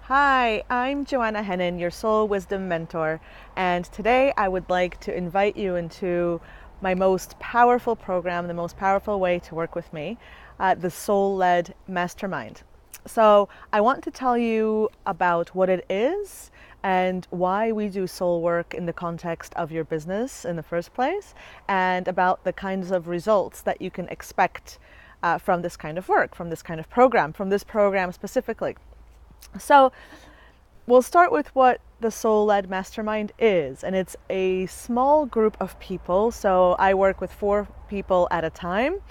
Hi, I'm Joanna Hennon, your Soul Wisdom Mentor, and today I would like to invite you into my most powerful program, the most powerful way to work with me, the Soul-led Mastermind. So, I want to tell you about what it is and why we do soul work in the context of your business in the first place, and about the kinds of results that you can expect from this kind of work, from this kind of program, from this program specifically. So, we'll start with what the Soul-led Mastermind is, and it's a small group of people. So, I work with 4 people at a time,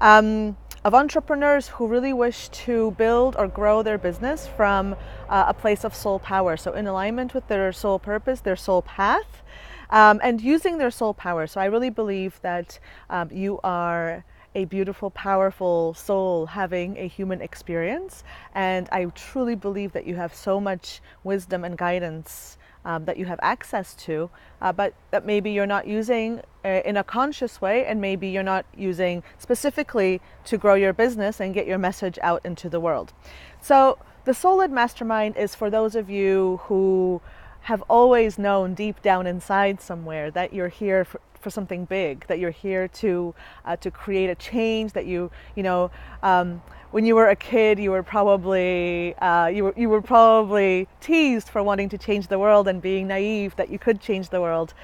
of entrepreneurs who really wish to build or grow their business from a place of soul power. So, in alignment with their soul purpose, their soul path, and using their soul power. So, I really believe that you are a beautiful, powerful soul having a human experience. And I truly believe that you have so much wisdom and guidance that you have access to, but that maybe you're not using in a conscious way, and maybe you're not using specifically to grow your business and get your message out into the world. So the Soul-led Mastermind is for those of you who have always known deep down inside somewhere that you're here for something big, that you're here to create a change, that when you were a kid, you were probably teased for wanting to change the world and being naive that you could change the world.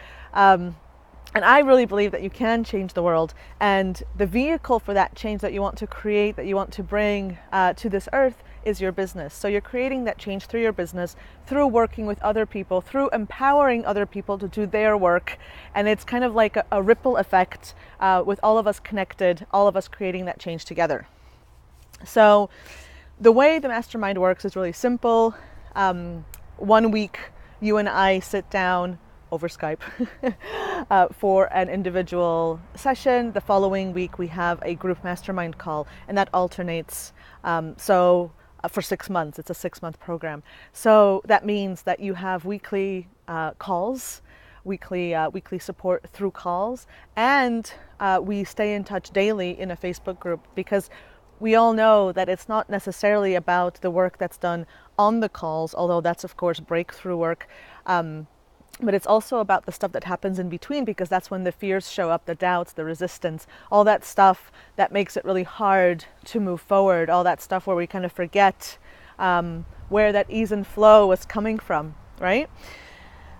And I really believe that you can change the world, and the vehicle for that change that you want to create, that you want to bring to this earth, is your business. So you're creating that change through your business, through working with other people, through empowering other people to do their work. And it's kind of like a ripple effect with all of us connected, all of us creating that change together. So the way the mastermind works is really simple. 1 week, you and I sit down over Skype for an individual session. The following week, we have a group mastermind call, and that alternates. For 6 months, it's a 6-month program. So that means that you have weekly calls, weekly support through calls, and we stay in touch daily in a Facebook group, because we all know that it's not necessarily about the work that's done on the calls, although that's of course breakthrough work. But it's also about the stuff that happens in between, because that's when the fears show up, the doubts, the resistance, all that stuff that makes it really hard to move forward, all that stuff where we kind of forget where that ease and flow was coming from, right?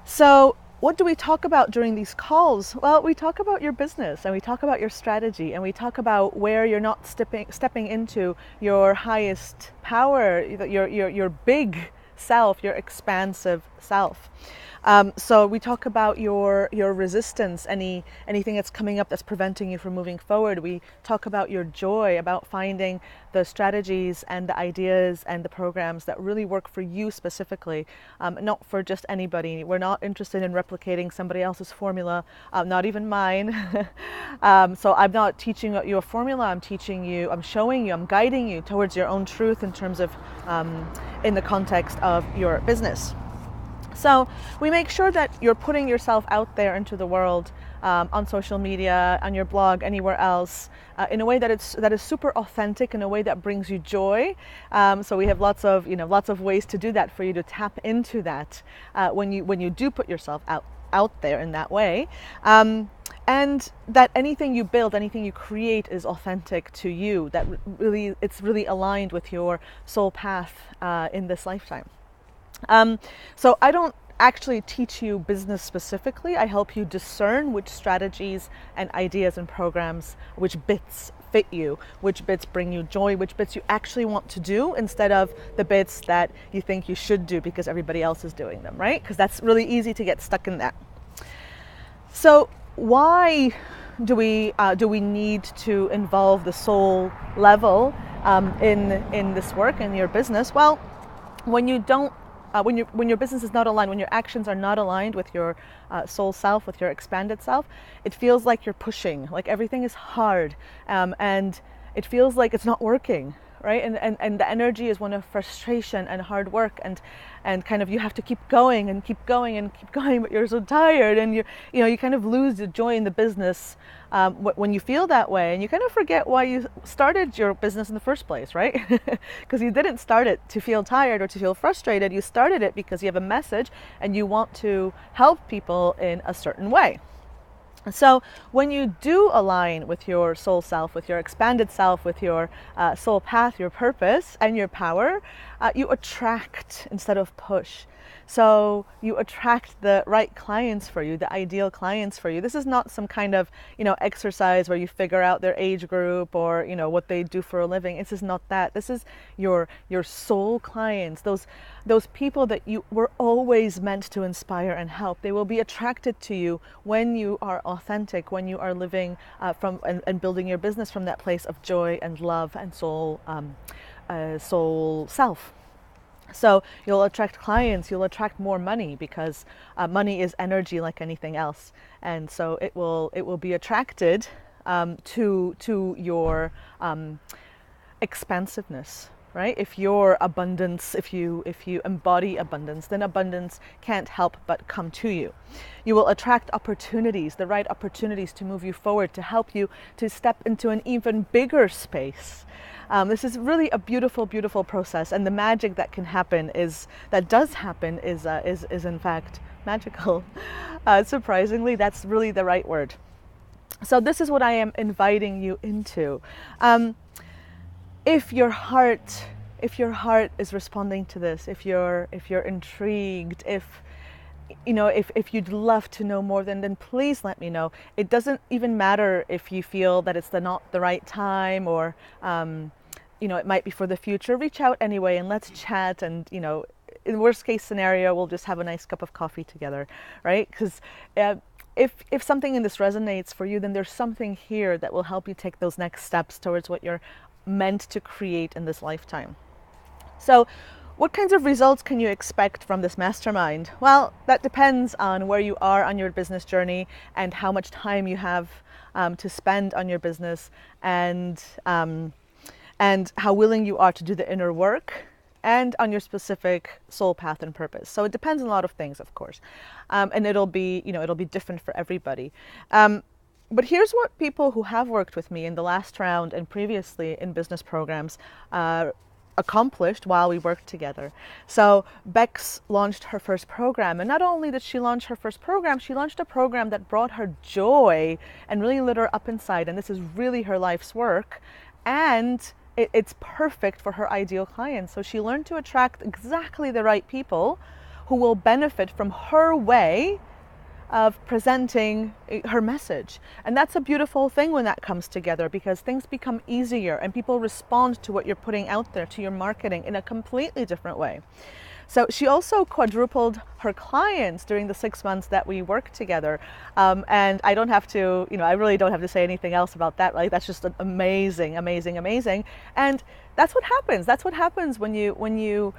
So what do we talk about during these calls? Well, we talk about your business, and we talk about your strategy, and we talk about where you're not stepping into your highest power, your big self, your expansive self. So we talk about your resistance, anything that's coming up that's preventing you from moving forward. We talk about your joy, about finding the strategies and the ideas and the programs that really work for you specifically, not for just anybody. We're not interested in replicating somebody else's formula, not even mine. So I'm not teaching you a formula. I'm showing you, I'm guiding you towards your own truth in terms of, in the context of your business. So we make sure that you're putting yourself out there into the world, on social media, on your blog, anywhere else, in a way that is super authentic, in a way that brings you joy. So we have lots of ways to do that for you to tap into that when you do put yourself out there in that way. And that anything you build, anything you create is authentic to you, that it's really aligned with your soul path in this lifetime. So I don't actually teach you business specifically. I help you discern which strategies and ideas and programs, which bits fit you, which bits bring you joy, which bits you actually want to do, instead of the bits that you think you should do because everybody else is doing them, right? Because that's really easy to get stuck in that. So why do we need to involve the soul level in this work, in your business? Well, when your business is not aligned, when your actions are not aligned with your soul self, with your expanded self, it feels like you're pushing, like everything is hard, and it feels like it's not working, right? And the energy is one of frustration and hard work, and kind of you have to keep going and keep going and keep going, but you're so tired, and you kind of lose the joy in the business when you feel that way, and you kind of forget why you started your business in the first place, right? Because you didn't start it to feel tired or to feel frustrated. You started it because you have a message and you want to help people in a certain way. So when you do align with your soul self, with your expanded self, with your soul path, your purpose, and your power, you attract instead of push. So you attract the right clients for you, the ideal clients for you. This is not some kind of, exercise where you figure out their age group or, what they do for a living. This is not that. This is your soul clients, those people that you were always meant to inspire and help. They will be attracted to you when you are authentic, when you are living and building your business from that place of joy and love and soul self. So you'll attract clients, you'll attract more money, because money is energy like anything else, and so it will be attracted to your expansiveness, right? If you're abundance, if you embody abundance, then abundance can't help but come to you. You will attract opportunities, the right opportunities to move you forward, to help you to step into an even bigger space. This is really a beautiful, beautiful process, and the magic that does happen is in fact magical. Surprisingly, that's really the right word. So this is what I am inviting you into. If your heart is responding to this, if you're intrigued, if you'd love to know more, then please let me know. It doesn't even matter if you feel that it's not the right time, or it might be for the future. Reach out anyway and let's chat, and in worst case scenario, we'll just have a nice cup of coffee together, right? Because if something in this resonates for you, then there's something here that will help you take those next steps towards what you're meant to create in this lifetime. So what kinds of results can you expect from this mastermind? Well, that depends on where you are on your business journey and how much time you have to spend on your business, and how willing you are to do the inner work, and on your specific soul path and purpose. So it depends on a lot of things, of course, and it'll be different for everybody. But here's what people who have worked with me in the last round and previously in business programs accomplished while we worked together. So Bex launched her first program, and not only did she launch her first program, she launched a program that brought her joy and really lit her up inside, and this is really her life's work, and it's perfect for her ideal clients. So she learned to attract exactly the right people who will benefit from her way of presenting her message. And that's a beautiful thing when that comes together, because things become easier and people respond to what you're putting out there, to your marketing, in a completely different way. So she also quadrupled her clients during the 6 months that we worked together. And I don't have to, I really don't have to say anything else about that, right? That's just amazing, amazing, amazing. And that's what happens. That's what happens when you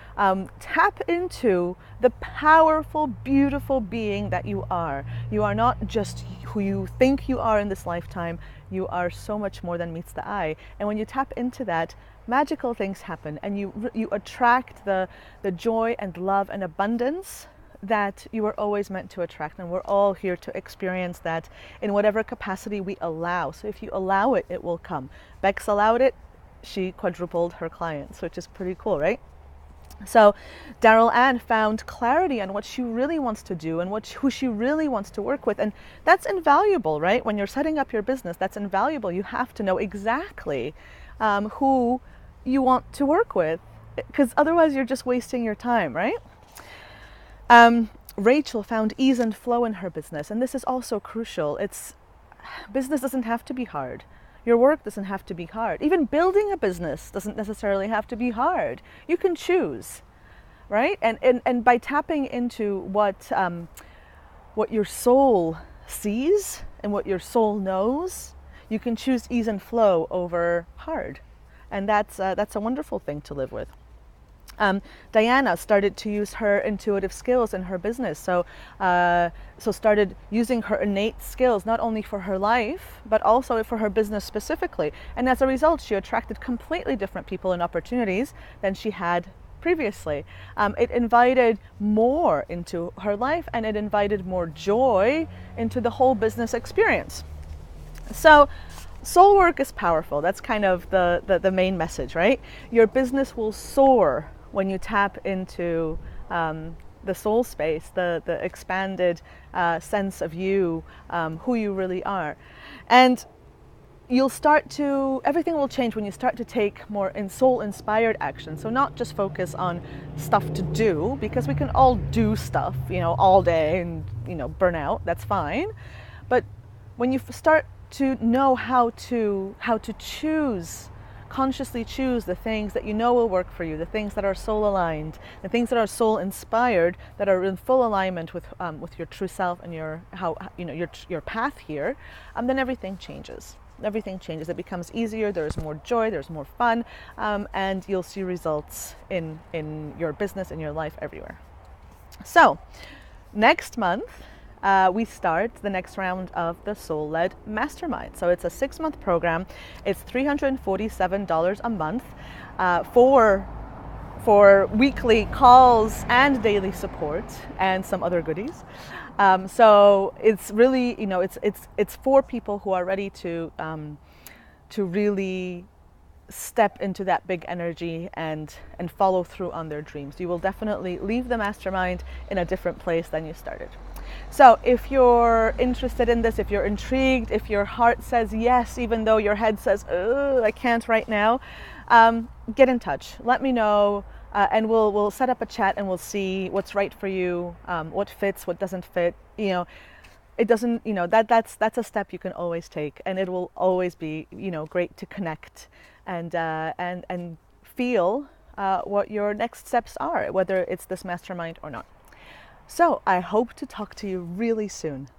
tap into the powerful, beautiful being that you are. You are not just who you think you are in this lifetime. You are so much more than meets the eye. And when you tap into that, magical things happen, and you attract the joy and love and abundance that you were always meant to attract. And we're all here to experience that in whatever capacity we allow. So if you allow it, it will come. Bex allowed it. She quadrupled her clients, which is pretty cool, right? So Daryl Ann found clarity on what she really wants to do and who she really wants to work with. And that's invaluable, right? When you're setting up your business, that's invaluable. You have to know exactly who you want to work with, because otherwise you're just wasting your time, right? Rachel found ease and flow in her business, and this is also crucial. Business doesn't have to be hard. Your work doesn't have to be hard. Even building a business doesn't necessarily have to be hard. You can choose, right? And by tapping into what your soul sees and what your soul knows, you can choose ease and flow over hard. And that's a wonderful thing to live with. Diana started to use her intuitive skills in her business, so started using her innate skills not only for her life but also for her business specifically. And as a result, she attracted completely different people and opportunities than she had previously. It invited more into her life, and it invited more joy into the whole business experience. So soul work is powerful. That's kind of the main message, right? Your business will soar when you tap into the soul space, the expanded sense of you, who you really are. And everything will change when you start to take more soul inspired action. So not just focus on stuff to do, because we can all do stuff, all day and, burn out. That's fine. But when you start to know how to consciously choose the things that will work for you, the things that are soul aligned, the things that are soul inspired, that are in full alignment with your true self and your path here, then everything changes. Everything changes. It becomes easier. There's more joy. There's more fun, and you'll see results in your business, in your life, everywhere. So, next month, we start the next round of the Soul-led Mastermind. So it's a 6-month program. It's $347 a month for weekly calls and daily support and some other goodies. So it's really, it's for people who are ready to really step into that big energy and follow through on their dreams. You will definitely leave the mastermind in a different place than you started. So if you're interested in this, if you're intrigued, if your heart says yes, even though your head says, I can't right now, get in touch. Let me know, and we'll set up a chat, and we'll see what's right for you, what fits, what doesn't fit. It doesn't, that's a step you can always take, and it will always be, great to connect and feel what your next steps are, whether it's this mastermind or not. So I hope to talk to you really soon.